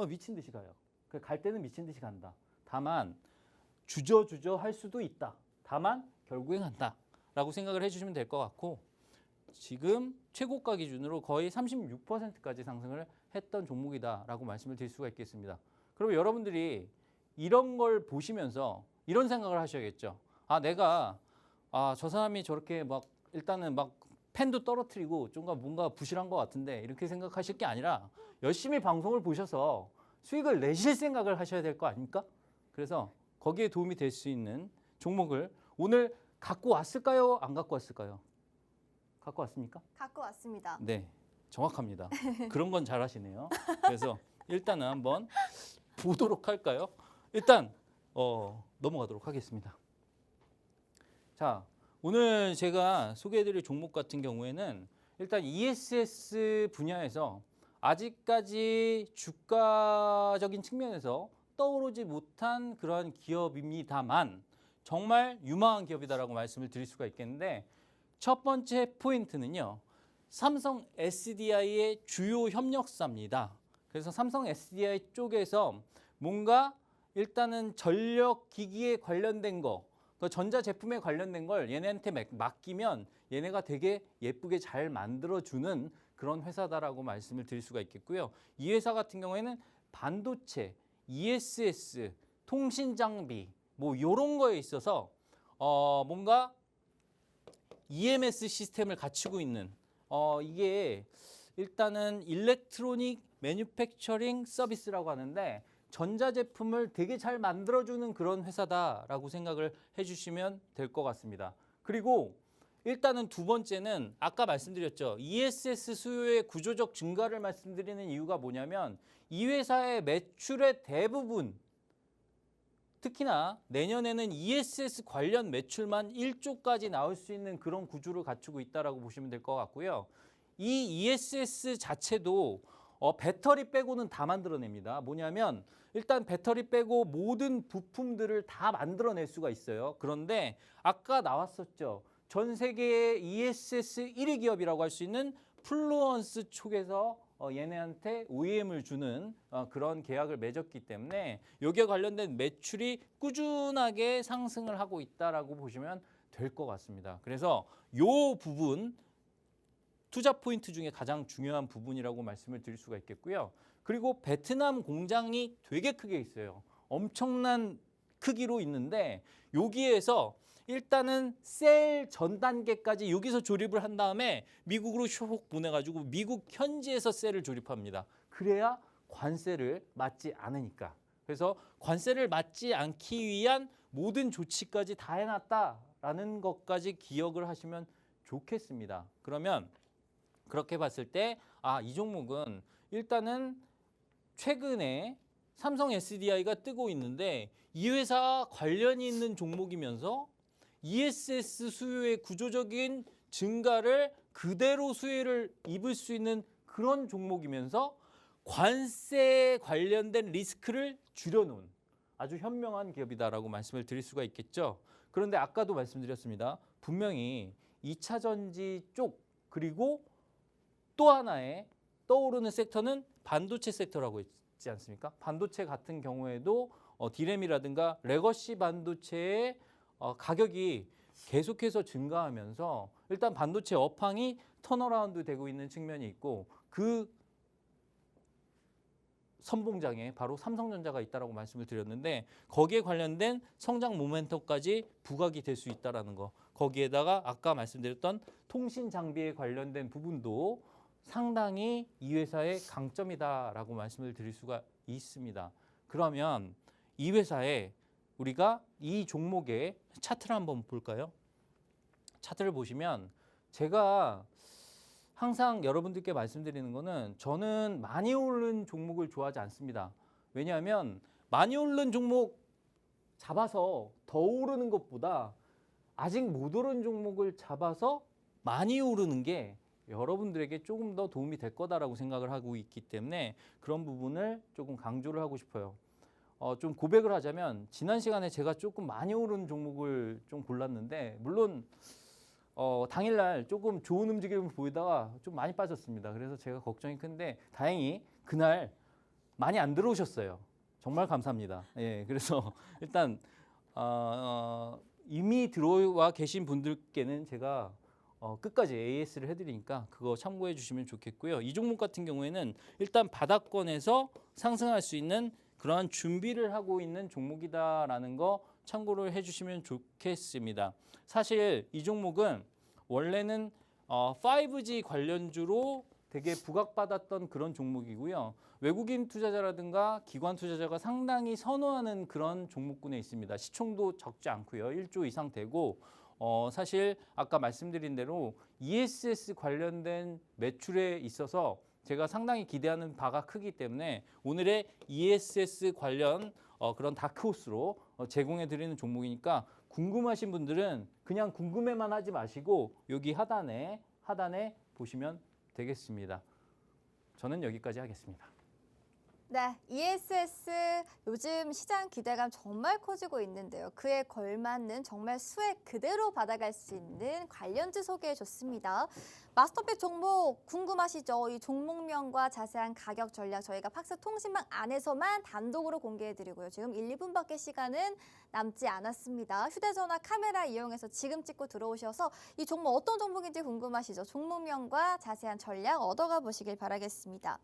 미친 듯이 가요. 갈 때는 미친 듯이 간다. 다만 주저주저 할 수도 있다. 다만 결국엔 간다라고 생각을 해주시면 될 것 같고 지금 최고가 기준으로 거의 36%까지 상승을 했던 종목이다라고 말씀을 드릴 수가 있겠습니다. 그러면 여러분들이 이런 걸 보시면서 이런 생각을 하셔야겠죠. 내가 저 사람이 저렇게 막 일단은 막 펜도 떨어뜨리고 좀 뭔가 부실한 것 같은데 이렇게 생각하실 게 아니라 열심히 방송을 보셔서 수익을 내실 생각을 하셔야 될 거 아닙니까? 그래서 거기에 도움이 될 수 있는 종목을 오늘 갖고 왔을까요? 안 갖고 왔을까요? 갖고 왔습니까? 갖고 왔습니다. 네, 정확합니다. 그런 건 잘하시네요. 그래서 일단은 한번 보도록 할까요? 일단 넘어가도록 하겠습니다. 자, 오늘 제가 소개해드릴 종목 같은 경우에는 일단 ESS 분야에서 아직까지 주가적인 측면에서 떠오르지 못한 그러한 기업입니다만 정말 유망한 기업이다라고 말씀을 드릴 수가 있겠는데 첫 번째 포인트는요. 삼성 SDI의 주요 협력사입니다. 그래서 삼성 SDI 쪽에서 뭔가 일단은 전력 기기에 관련된 거, 전자제품에 관련된 걸 얘네한테 맡기면 얘네가 되게 예쁘게 잘 만들어주는 그런 회사다라고 말씀을 드릴 수가 있겠고요. 이 회사 같은 경우에는 반도체, ESS, 통신장비 뭐 이런 거에 있어서 뭔가 EMS 시스템을 갖추고 있는 이게 일단은 일렉트로닉 매뉴팩처링 서비스라고 하는데 전자제품을 되게 잘 만들어주는 그런 회사다라고 생각을 해주시면 될 것 같습니다. 그리고 일단은 두 번째는 아까 말씀드렸죠. ESS 수요의 구조적 증가를 말씀드리는 이유가 뭐냐면 이 회사의 매출의 대부분 특히나 내년에는 ESS 관련 매출만 1조까지 나올 수 있는 그런 구조를 갖추고 있다라고 보시면 될 것 같고요. 이 ESS 자체도 배터리 빼고는 다 만들어냅니다. 뭐냐면 일단 배터리 빼고 모든 부품들을 다 만들어낼 수가 있어요. 그런데 아까 나왔었죠. 전 세계의 ESS 1위 기업이라고 할 수 있는 플루언스 쪽에서 얘네한테 OEM을 주는 그런 계약을 맺었기 때문에 여기에 관련된 매출이 꾸준하게 상승을 하고 있다라고 보시면 될 것 같습니다. 그래서 이 부분 투자 포인트 중에 가장 중요한 부분이라고 말씀을 드릴 수가 있겠고요. 그리고 베트남 공장이 되게 크게 있어요. 엄청난 크기로 있는데 여기에서 일단은 셀 전 단계까지 여기서 조립을 한 다음에 미국으로 쇼 보내가지고 미국 현지에서 셀을 조립합니다. 그래야 관세를 맞지 않으니까. 그래서 관세를 맞지 않기 위한 모든 조치까지 다 해놨다라는 것까지 기억을 하시면 좋겠습니다. 그러면 그렇게 봤을 때 이 종목은 일단은 최근에 삼성 SDI가 뜨고 있는데 이 회사 관련이 있는 종목이면서 ESS 수요의 구조적인 증가를 그대로 수혜를 입을 수 있는 그런 종목이면서 관세에 관련된 리스크를 줄여놓은 아주 현명한 기업이다라고 말씀을 드릴 수가 있겠죠. 그런데 아까도 말씀드렸습니다. 분명히 2차 전지 쪽 그리고 또 하나의 떠오르는 섹터는 반도체 섹터라고 있지 않습니까? 반도체 같은 경우에도 디램이라든가 레거시 반도체의 가격이 계속해서 증가하면서 일단 반도체 업황이 턴어라운드 되고 있는 측면이 있고 그 선봉장에 바로 삼성전자가 있다라고 말씀을 드렸는데 거기에 관련된 성장 모멘텀까지 부각이 될 수 있다라는 거. 거기에다가 아까 말씀드렸던 통신 장비에 관련된 부분도 상당히 이 회사의 강점이다라고 말씀을 드릴 수가 있습니다. 그러면 이 회사에 우리가 이 종목의 차트를 한번 볼까요? 차트를 보시면 제가 항상 여러분들께 말씀드리는 거는 저는 많이 오른 종목을 좋아하지 않습니다. 왜냐하면 많이 오른 종목 잡아서 더 오르는 것보다 아직 못 오른 종목을 잡아서 많이 오르는 게 여러분들에게 조금 더 도움이 될 거다라고 생각을 하고 있기 때문에 그런 부분을 조금 강조를 하고 싶어요. 좀 고백을 하자면 지난 시간에 제가 조금 많이 오른 종목을 좀 골랐는데 물론 당일날 조금 좋은 움직임을 보이다가 좀 많이 빠졌습니다. 그래서 제가 걱정이 큰데 다행히 그날 많이 안 들어오셨어요. 정말 감사합니다. 예, 그래서 일단 이미 들어와 계신 분들께는 제가 끝까지 AS를 해드리니까 그거 참고해 주시면 좋겠고요. 이 종목 같은 경우에는 일단 바닥권에서 상승할 수 있는 그러한 준비를 하고 있는 종목이다라는 거 참고를 해주시면 좋겠습니다. 사실 이 종목은 원래는 5G 관련주로 되게 부각받았던 그런 종목이고요. 외국인 투자자라든가 기관 투자자가 상당히 선호하는 그런 종목군에 있습니다. 시총도 적지 않고요. 1조 이상 되고 사실 아까 말씀드린 대로 ESS 관련된 매출에 있어서 제가 상당히 기대하는 바가 크기 때문에 오늘의 ESS 관련 그런 다크호스로 제공해 드리는 종목이니까 궁금하신 분들은 그냥 궁금해만 하지 마시고 여기 하단에 보시면 되겠습니다. 저는 여기까지 하겠습니다. 네, ESS 요즘 시장 기대감 정말 커지고 있는데요. 그에 걸맞는 정말 수익 그대로 받아갈 수 있는 관련주 소개해줬습니다. 마스터핏 종목 궁금하시죠? 이 종목명과 자세한 가격 전략 저희가 팍스통신망 안에서만 단독으로 공개해드리고요. 지금 1, 2분밖에 시간은 남지 않았습니다. 휴대전화 카메라 이용해서 지금 찍고 들어오셔서 이 종목 어떤 종목인지 궁금하시죠? 종목명과 자세한 전략 얻어가 보시길 바라겠습니다.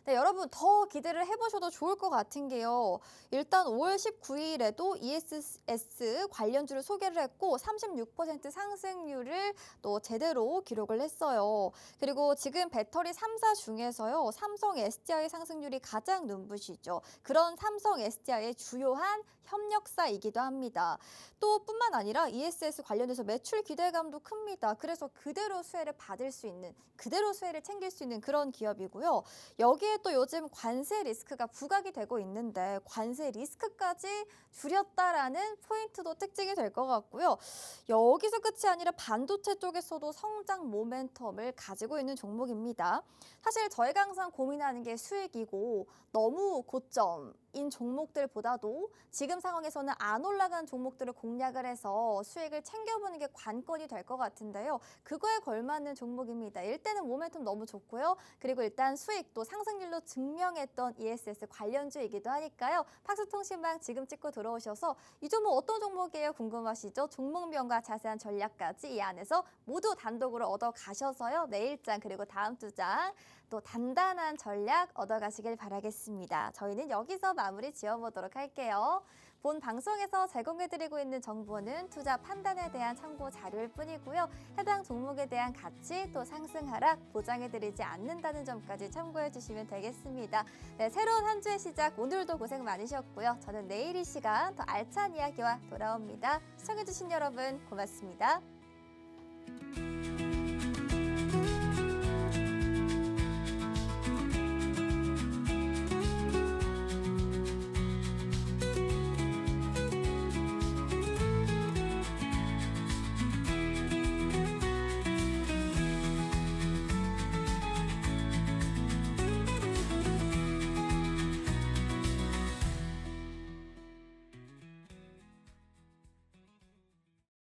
네, 여러분 더 기대를 해보셔도 좋을 것 같은 게요. 일단 5월 19일에도 ESS 관련주를 소개를 했고 36% 상승률을 또 제대로 기록을 했어요. 그리고 지금 배터리 3사 중에서요. 삼성 SDI 상승률이 가장 눈부시죠. 그런 삼성 SDI의 주요한 협력사이기도 합니다. 또 뿐만 아니라 ESS 관련해서 매출 기대감도 큽니다. 그래서 그대로 수혜를 받을 수 있는, 그대로 수혜를 챙길 수 있는 그런 기업이고요. 여기에 또 요즘 관세 리스크가 부각이 되고 있는데 관세 리스크까지 줄였다라는 포인트도 특징이 될 것 같고요. 여기서 끝이 아니라 반도체 쪽에서도 성장 모멘텀을 가지고 있는 종목입니다. 사실 저희가 항상 고민하는 게 수익이고 너무 고점인 종목들보다도 지금 상황에서는 안 올라간 종목들을 공략을 해서 수익을 챙겨보는 게 관건이 될 것 같은데요. 그거에 걸맞는 종목입니다. 일단은 모멘텀 너무 좋고요. 그리고 일단 수익도 상승률로 증명했던 ESS 관련주이기도 하니까요. 팍스통신망 지금 찍고 들어오셔서 이 종목 어떤 종목이에요? 궁금하시죠? 종목명과 자세한 전략까지 이 안에서 모두 단독으로 얻어가셔서요. 내일장 그리고 다음 주장 또 단단한 전략 얻어가시길 바라겠습니다. 저희는 여기서 마무리 지어보도록 할게요. 본 방송에서 제공해드리고 있는 정보는 투자 판단에 대한 참고 자료일 뿐이고요. 해당 종목에 대한 가치 또 상승 하락 보장해드리지 않는다는 점까지 참고해 주시면 되겠습니다. 네, 새로운 한 주의 시작 오늘도 고생 많으셨고요. 저는 내일 이 시간 더 알찬 이야기와 돌아옵니다. 시청해주신 여러분 고맙습니다.